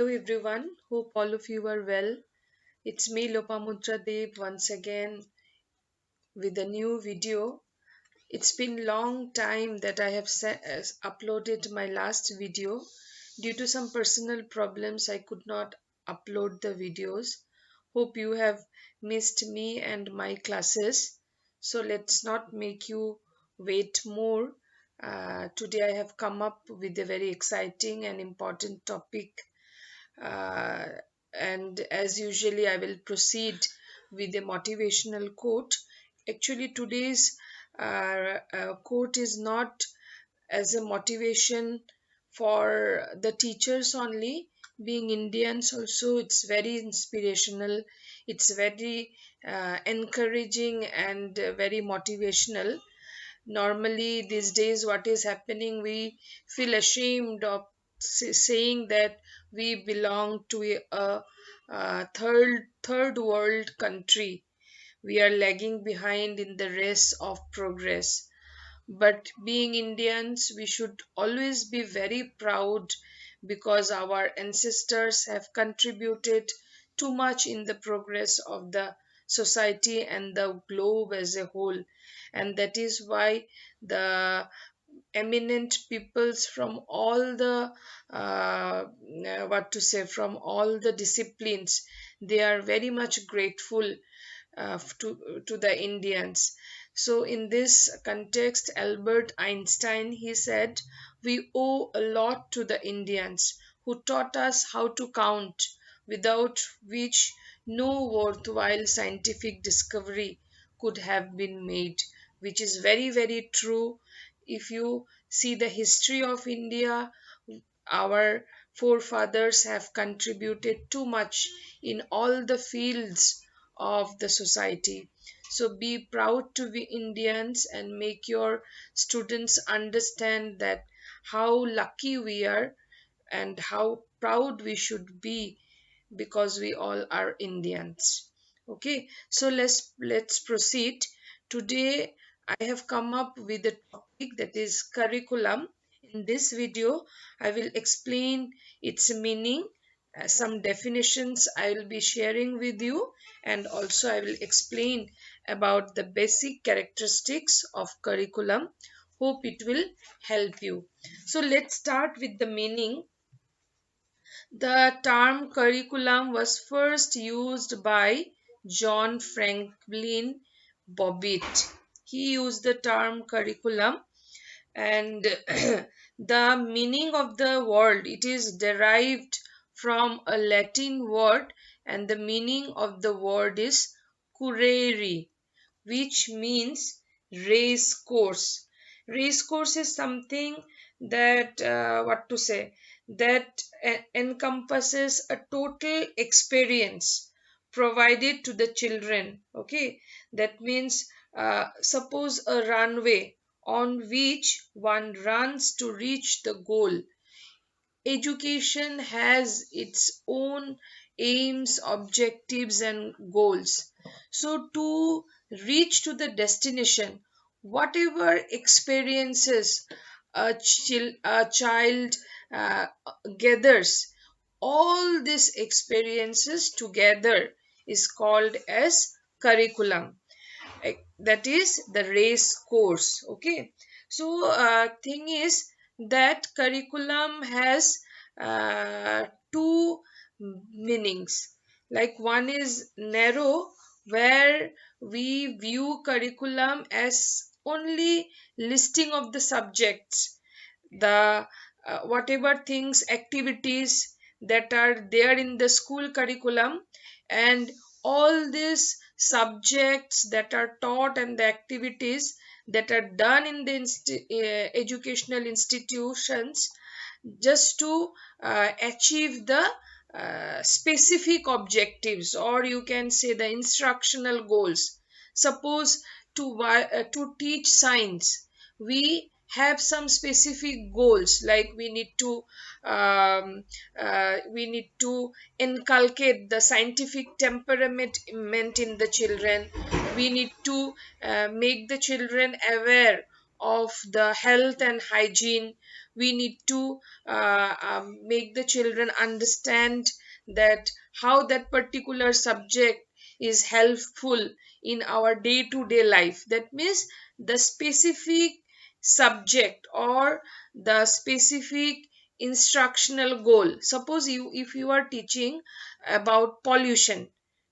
Hello everyone, hope all of you are well. It's me Lopamudra Dev once again with a new video. It's been long time that I have uploaded my last video. Due to some personal problems, I could not upload the videos. Hope you have missed me and my classes. So let's not make you wait more. Today I have come up with a very exciting and important topic, uh, and as usually I will proceed with a motivational quote. Actually today's quote is not as a motivation for the teachers only. Being Indians also, it's very inspirational, it's very encouraging and very motivational. Normally these days what is happening, we feel ashamed of saying that we belong to a third world country. We are lagging behind in the race of progress. But being Indians, we should always be very proud because our ancestors have contributed too much in the progress of the society and the globe as a whole. And that is why the eminent peoples from all the what to say, from all the disciplines, they are very much grateful to the Indians. So in this context, Albert Einstein, he said, we owe a lot to the Indians who taught us how to count, without which no worthwhile scientific discovery could have been made, which is very, very true. If you see the history of India, our forefathers have contributed too much in all the fields of the society. So be proud to be Indians and make your students understand that how lucky we are and how proud we should be because we all are Indians. Okay, so let's proceed. Today I have come up with a topic, that is curriculum. In this video, I will explain its meaning, some definitions I will be sharing with you, and also I will explain about the basic characteristics of curriculum. Hope it will help you. So let's start with the meaning. The term curriculum was first used by John Franklin Bobbitt. He used the term curriculum, and the meaning of the word, it is derived from a Latin word, and the meaning of the word is currere, which means race course. Race course is something that, what to say, that encompasses a total experience provided to the children. Okay, that means, suppose a runway on which one runs to reach the goal. Education has its own aims, objectives, and goals. So, to reach to the destination, whatever experiences a child uh, gathers, all these experiences together is called as curriculum. That is the race course. Okay, so thing is that curriculum has two meanings. Like, one is narrow, where we view curriculum as only listing of the subjects, the whatever things, activities that are there in the school curriculum, and all these subjects that are taught and the activities that are done in the educational institutions, just to achieve the specific objectives, or you can say the instructional goals. Suppose to teach science, we have some specific goals, like we need to inculcate the scientific temperament in the children. We need to make the children aware of the health and hygiene. We need to make the children understand that how that particular subject is helpful in our day to day life. That means the specific subject or the specific instructional goal. Suppose you, if you are teaching about pollution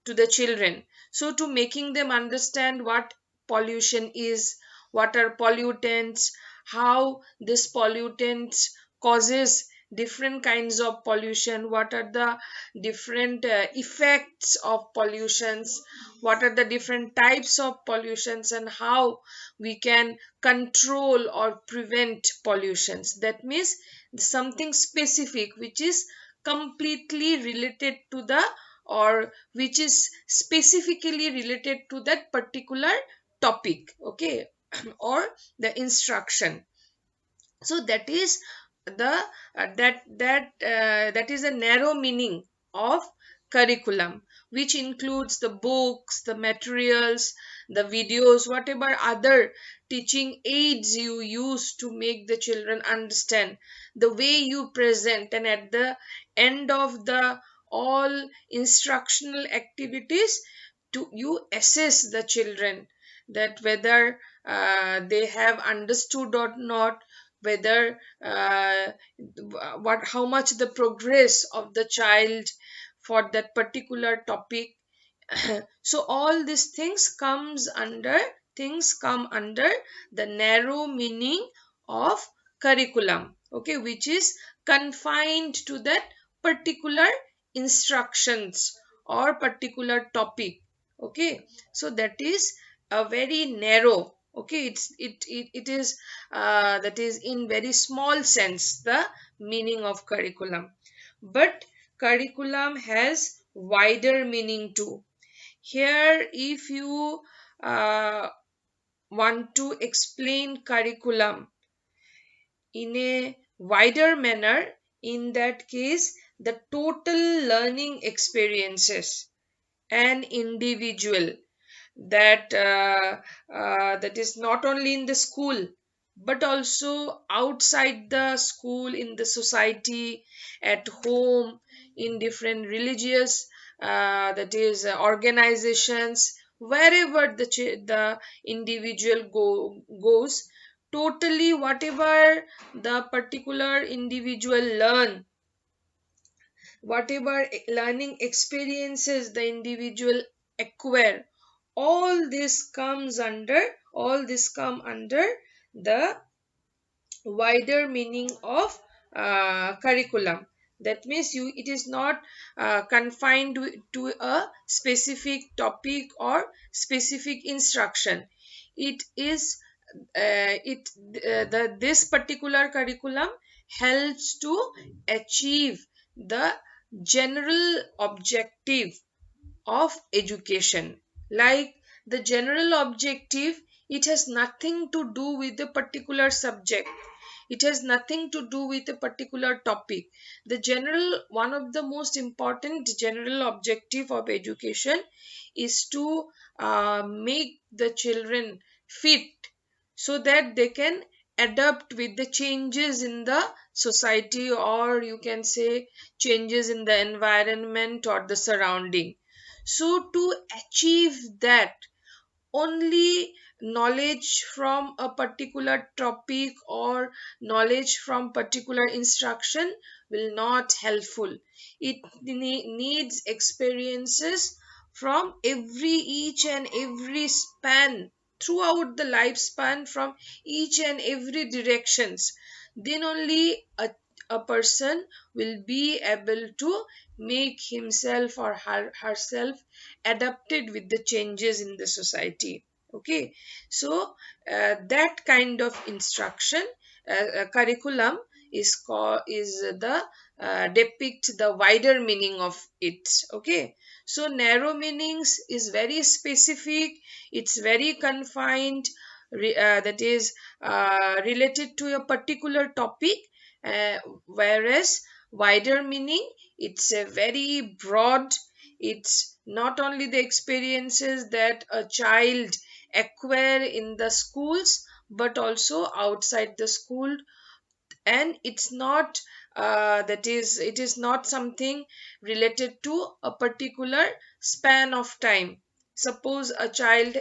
to the children, so to making them understand what pollution is, what are pollutants, how this pollutants causes different kinds of pollution, what are the different effects of pollutions, what are the different types of pollutions, and how we can control or prevent pollutions. That means something specific which is completely related to the, or which is specifically related to that particular topic, okay, or the instruction. So that is the that is a narrow meaning of curriculum, which includes the books, the materials, the videos, whatever other teaching aids you use to make the children understand, the way you present, and at the end of the all instructional activities, to you assess the children that whether they have understood or not, whether what, how much the progress of the child for that particular topic. So all these things come under the narrow meaning of curriculum, okay, which is confined to that particular instructions or particular topic, okay. So that is a very narrow, okay, it is that is in very small sense the meaning of curriculum. But curriculum has wider meaning too. Here, if you uh, want to explain curriculum in a wider manner, in that case, the total learning experiences an individual, that that is not only in the school but also outside the school, in the society, at home, in different religious that is organizations, wherever the individual goes, totally whatever the particular individual learn, whatever learning experiences the individual acquire, all this come under the wider meaning of curriculum. That means you, it is not confined to a specific topic or specific instruction. It is it the this particular curriculum helps to achieve the general objective of education. Like the general objective, it has nothing to do with the particular subject, it has nothing to do with a particular topic. The general, one of the most important general objective of education is to make the children fit, so that they can adapt with the changes in the society, or you can say changes in the environment or the surrounding. So to achieve that, only knowledge from a particular topic or knowledge from particular instruction will not helpful. It needs experiences from every each and every span, throughout the lifespan, from each and every directions. Then only a person will be able to make himself or herself adapted with the changes in the society, okay. So that kind of instruction curriculum is called, is the depict the wider meaning of it, okay. So narrow meanings is very specific, it's very confined, that is related to a particular topic, uh, whereas wider meaning, it's a very broad, it's not only the experiences that a child acquire in the schools, but also outside the school. And it's not it is not something related to a particular span of time. Suppose a child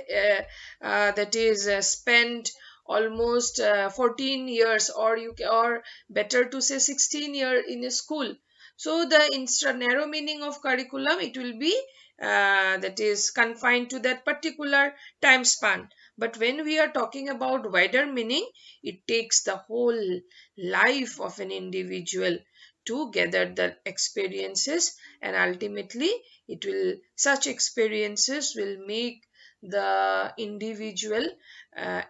that is spent almost 14 years, or or better to say 16 year in a school. So the narrow meaning of curriculum, it will be that is confined to that particular time span. But when we are talking about wider meaning, it takes the whole life of an individual to gather the experiences, and ultimately it will such experiences will make the individual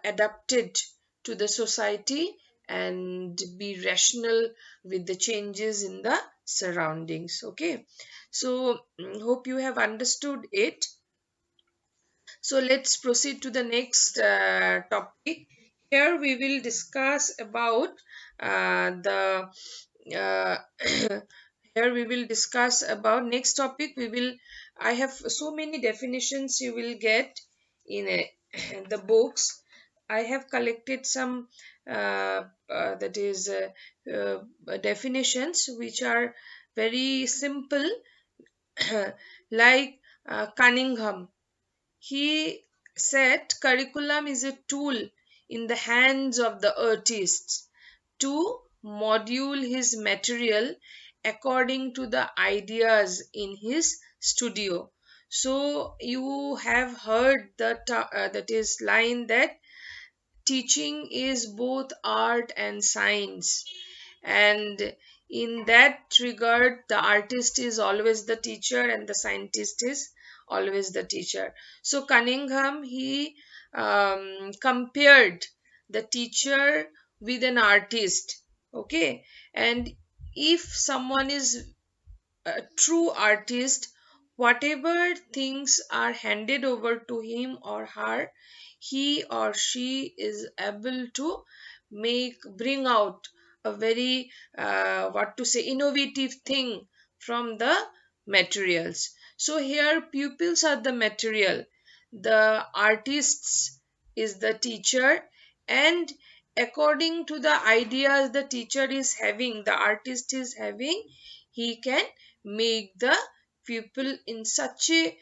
adapted to the society and be rational with the changes in the surroundings. Okay, so hope you have understood it. So let's proceed to the next topic. Here we will discuss about the uh, here we will discuss about next topic. We will I have so many definitions you will get in the books. I have collected some that is definitions which are very simple, like Cunningham. He said curriculum is a tool in the hands of the artist to module his material according to the ideas in his studio. So you have heard that is line that teaching is both art and science, and in that regard the artist is always the teacher and the scientist is always the teacher. So Cunningham, he compared the teacher with an artist. Okay, and if someone is a true artist, whatever things are handed over to him or her, he or she is able to bring out a very what to say innovative thing from the materials. So here pupils are the material, the artists is the teacher, and according to the ideas the teacher is having, the artist is having, he can make the pupil in such a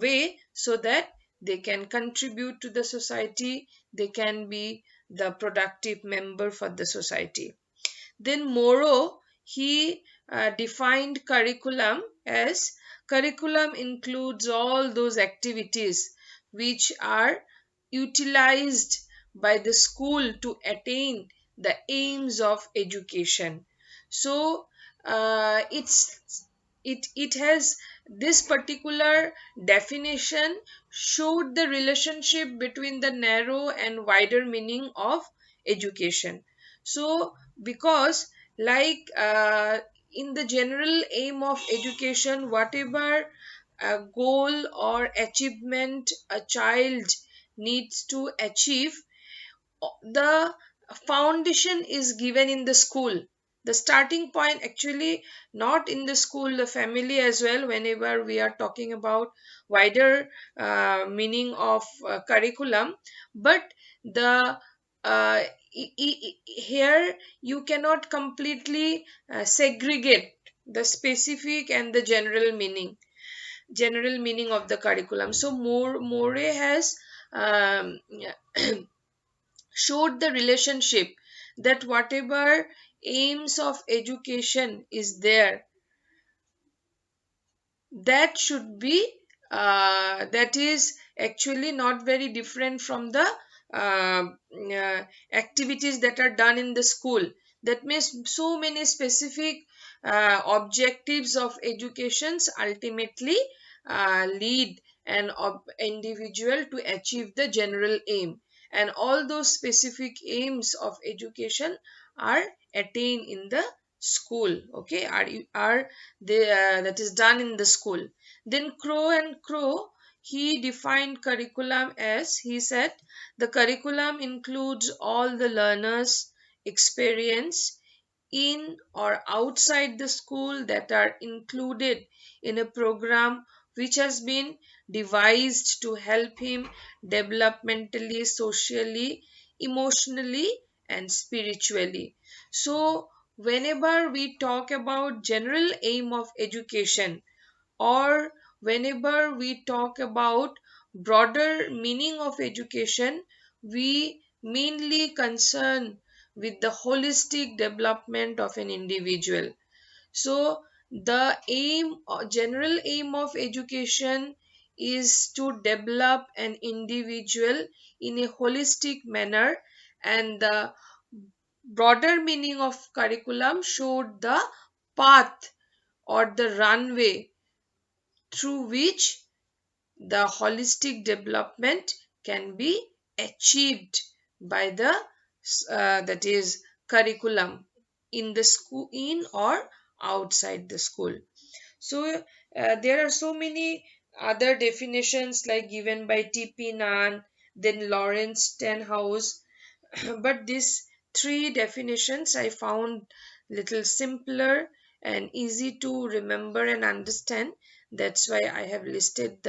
way so that they can contribute to the society, they can be the productive member for the society. Then Moro, he defined curriculum as curriculum includes all those activities which are utilized by the school to attain the aims of education. So it has this particular definition showed the relationship between the narrow and wider meaning of education. So because like in the general aim of education, whatever goal or achievement a child needs to achieve, the foundation is given in the school. The starting point actually not in the school, the family as well. Whenever we are talking about wider meaning of curriculum, but the uh, here you cannot completely segregate the specific and the general meaning of the curriculum. So More has um, showed the relationship that whatever aims of education is there, that should be that is actually not very different from the uh, activities that are done in the school. That means so many specific objectives of educations ultimately lead an individual to achieve the general aim, and all those specific aims of education are attained in the school. Okay, are they that is done in the school. Then Crow, he defined curriculum as, he said, the curriculum includes all the learners experience in or outside the school that are included in a program which has been devised to help him developmentally, socially, emotionally and spiritually. So whenever we talk about general aim of education, or whenever we talk about broader meaning of education, we mainly concern with the holistic development of an individual. So the general aim of education is to develop an individual in a holistic manner, and the broader meaning of curriculum showed the path or the runway through which the holistic development can be achieved by the that is curriculum in the school, in or outside the school. So there are so many other definitions like given by T.P. Nan, then Lawrence Stenhouse, but these three definitions I found little simpler and easy to remember and understand. That's why I have listed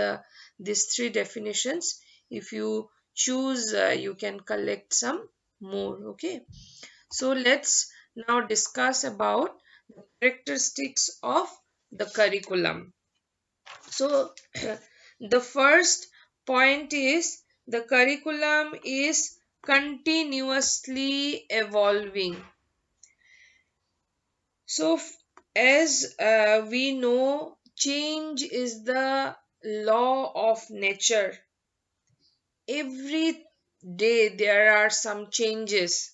these three definitions. If you choose, you can collect some more. Okay, so let's now discuss about the characteristics of the curriculum. So the first point is the curriculum is continuously evolving. So as we know, change is the law of nature. Every day there are some changes,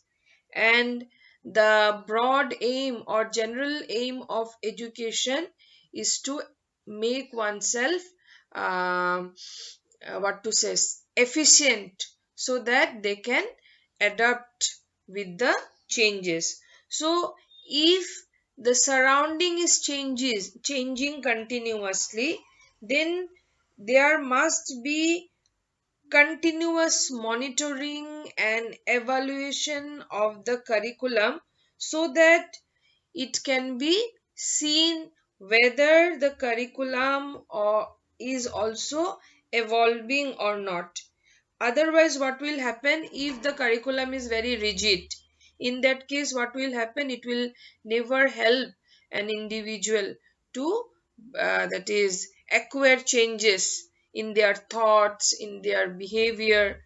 and the broad aim or general aim of education is to make oneself um, what to say efficient, so that they can adapt with the changes. So if the surrounding is changing continuously, then there must be continuous monitoring and evaluation of the curriculum, so that it can be seen whether the curriculum is also evolving or not. Otherwise, what will happen if the curriculum is very rigid? In that case, what will happen? It will never help an individual to that is acquire changes in their thoughts, in their behavior.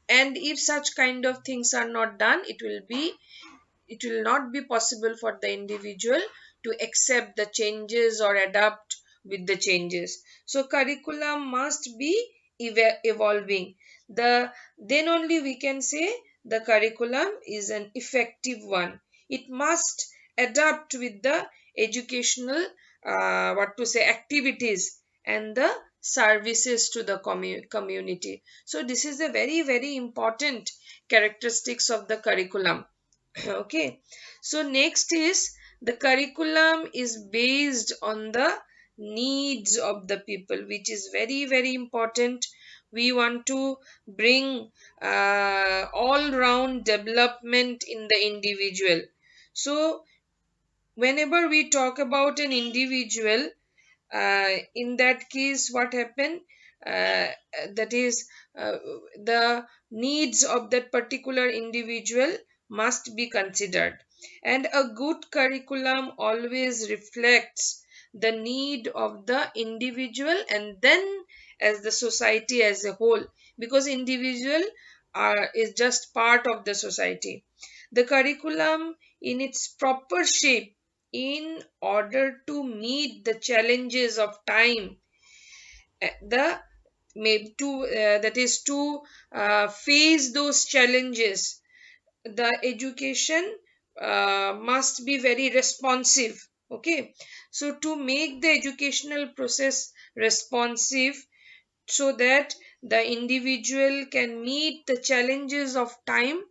And if such kind of things are not done, it will not be possible for the individual to accept the changes or adapt with the changes. So curriculum must be evolving. Then only we can say the curriculum is an effective one. It must adapt with the educational what to say activities and the services to the community. So this is a very very important characteristics of the curriculum. Okay, so next is the curriculum is based on the needs of the people, which is very very important. We want to bring all round development in the individual. So whenever we talk about an individual, in that case what happened, uh, that is the needs of that particular individual must be considered, and a good curriculum always reflects the need of the individual and then as the society as a whole, because individual is just part of the society. The curriculum in its proper shape, in order to meet the challenges of time, the maybe to that is to face those challenges, the education must be very responsive. Okay, so to make the educational process responsive, so that the individual can meet the challenges of time,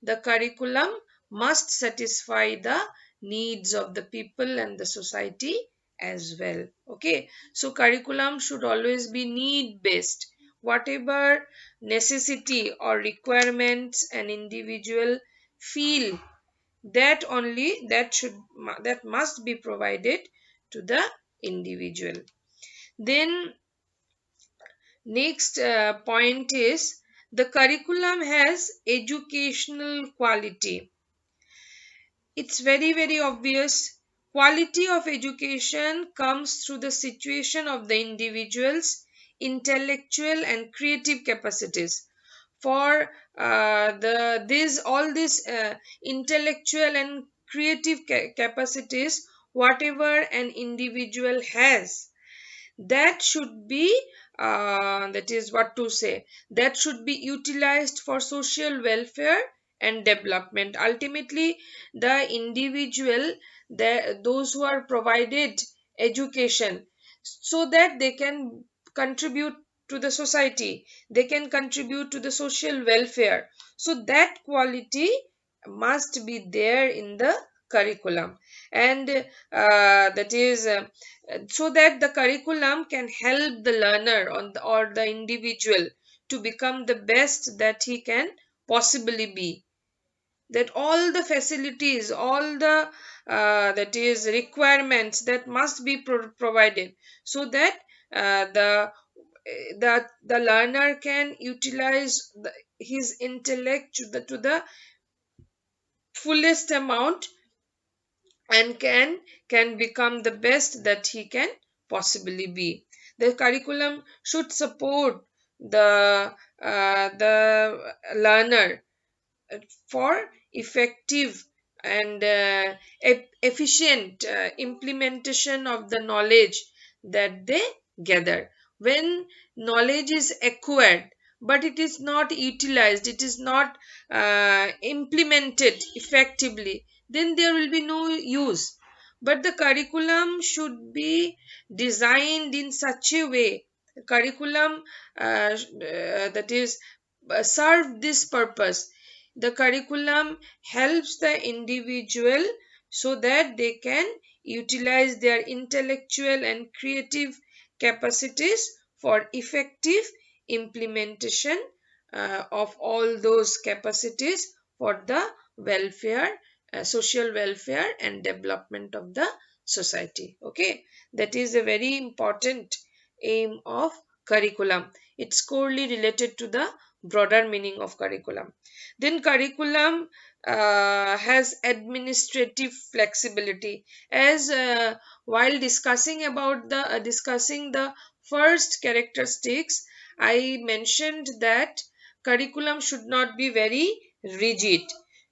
the curriculum must satisfy the needs of the people and the society as well. Okay, so curriculum should always be need based. Whatever necessity or requirements an individual feel, that only that must be provided to the individual. Then next point is The curriculum has educational quality. It's very, very obvious. Quality of education comes through the situation of the individual's intellectual and creative capacities. For the this all these intellectual and creative capacities, whatever an individual has, that should be that is what to say, that should be utilized for social welfare and development. Ultimately, the individual, those who are provided education, so that they can contribute to the society, they can contribute to the social welfare, so that quality must be there in the curriculum. And that is so that the curriculum can help the learner or the individual to become the best that he can possibly be. That all the facilities, all the that is requirements that must be provided, so that the learner can utilize his intellect to the fullest amount, and can become the best that he can possibly be. The curriculum should support the learner for effective and efficient implementation of the knowledge that they gather. When knowledge is acquired but it is not utilized, it is not implemented effectively, then there will be no use. But the curriculum should be designed in such a way, curriculum that is serve this purpose. The curriculum helps the individual so that they can utilize their intellectual and creative capacities for effective implementation of all those capacities for the welfare, social welfare and development of the society. Okay, that is a very important aim of curriculum. It's corely related to the broader meaning of curriculum. Then curriculum has administrative flexibility. As while discussing the first characteristics, I mentioned that curriculum should not be very rigid.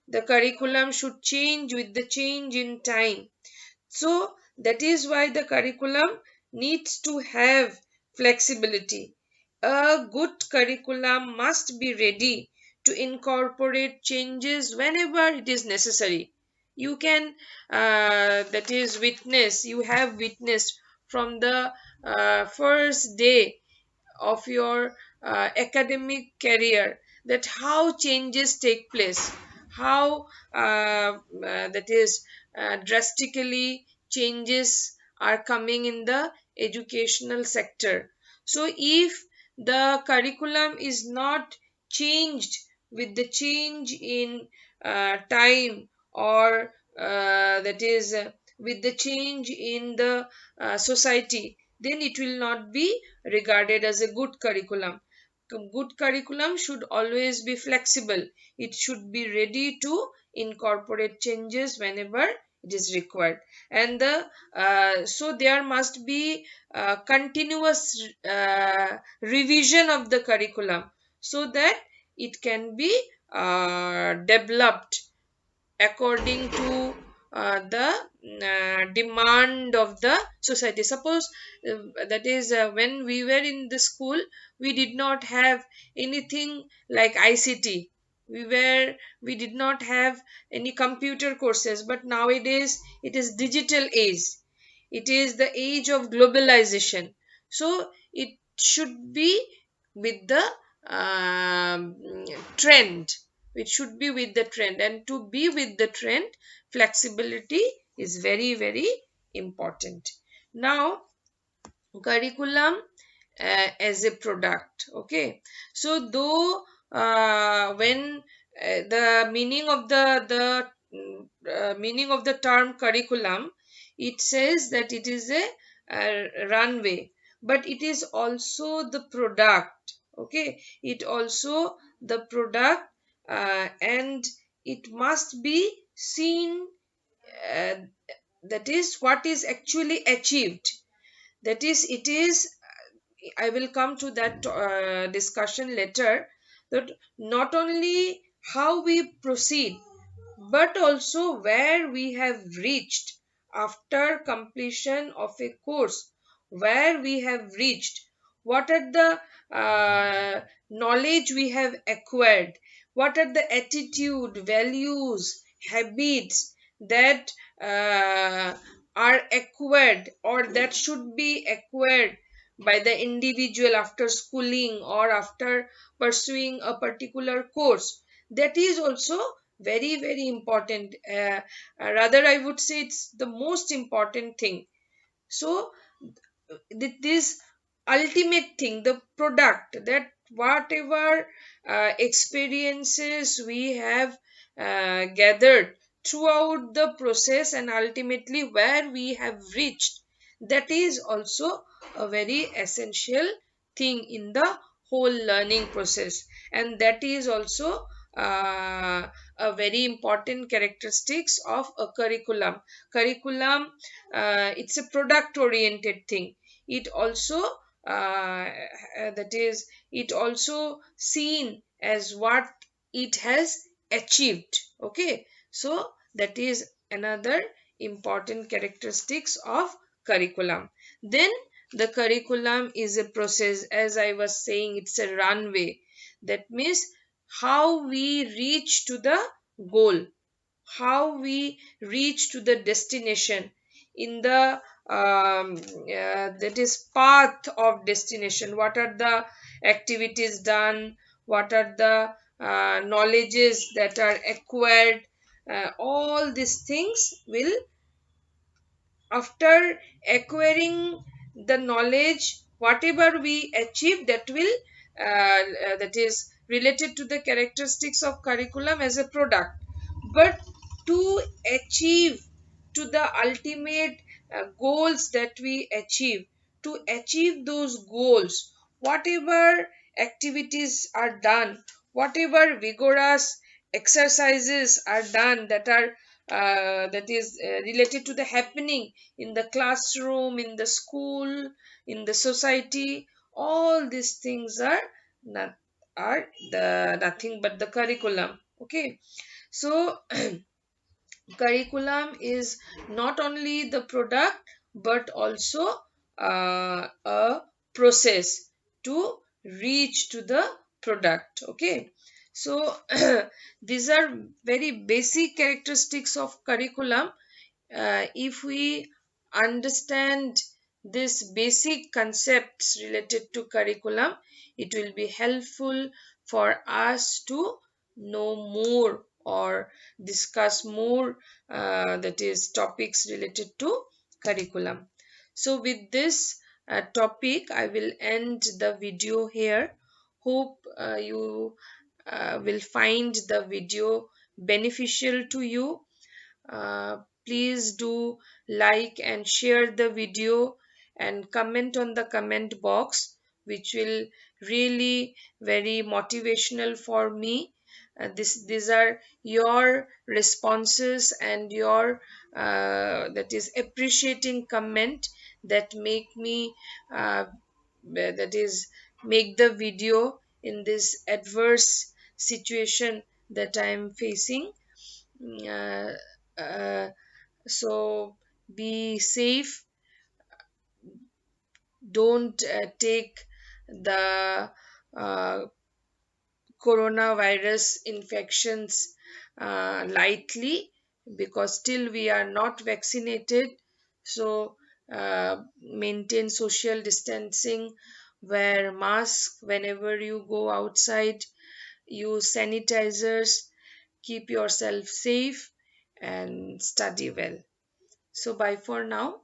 The curriculum should change with the change in time. So that is why the curriculum needs to have flexibility. A good curriculum must be ready to incorporate changes whenever it is necessary. You can, you have witnessed from the first day of your academic career that how changes take place, how that is drastically changes are coming in the educational sector. So if the curriculum is not changed with the change in time, or with the change in the society, then it will not be regarded as a good curriculum. Good curriculum should always be flexible. It should be ready to incorporate changes whenever it is required. And so there must be continuous revision of the curriculum, so that it can be developed according to the demand of the society. Suppose when we were in the school, we did not have anything like ICT. We did not have any computer courses, but nowadays it is digital age. It is the age of globalization. So it should be with the um, trend. It should be with the trend, and to be with the trend, flexibility is very, very important. Now, curriculum as a product. Okay, so though when the meaning of the meaning of the term curriculum, it says that it is a runway, but it is also the product. Okay, it also the product, and it must be seen, uh, that is what is actually achieved. That is, it is, I will come to that discussion later, that not only how we proceed, but also where we have reached after completion of a course, where we have reached, what are the knowledge we have acquired, what are the attitude, values, habits that are acquired or that should be acquired by the individual after schooling or after pursuing a particular course. That is also very very important. Rather, I would say it's the most important thing. So this ultimate thing, the product, that whatever experiences we have gathered throughout the process and ultimately where we have reached, that is also a very essential thing in the whole learning process. And that is also a very important characteristics of a curriculum. It's a product oriented thing. It also that is, it also seen as what it has achieved. Okay, so that is another important characteristics of curriculum. Then the curriculum is a process, as I was saying, it's a runway. That means how we reach to the goal, how we reach to the destination in the that is path of destination. What are the activities done, what are the knowledges that are acquired, all these things will, after acquiring the knowledge, whatever we achieve, that will that is related to the characteristics of curriculum as a product. But to achieve to the ultimate goals that we achieve, to achieve those goals, whatever activities are done, whatever vigorous exercises are done, that are that is related to the happening in the classroom, in the school, in the society, all these things are not, are the nothing but the curriculum. Okay, so curriculum is not only the product but also a process to reach to the product. Okay, so these are very basic characteristics of curriculum. If we understand these basic concepts related to curriculum, it will be helpful for us to know more or discuss more, that is topics related to curriculum. So with this topic, I will end the video here. Hope you will find the video beneficial to you. Please do like and share the video and comment on the comment box, which will really very motivational for me. These are your responses and your that is appreciating comment that make me that is make the video in this adverse situation that I am facing. Mm, uh, so be safe, don't take the uh, coronavirus infections lightly, because still we are not vaccinated. So maintain social distancing, wear mask whenever you go outside, use sanitizers, keep yourself safe and study well. So bye for now.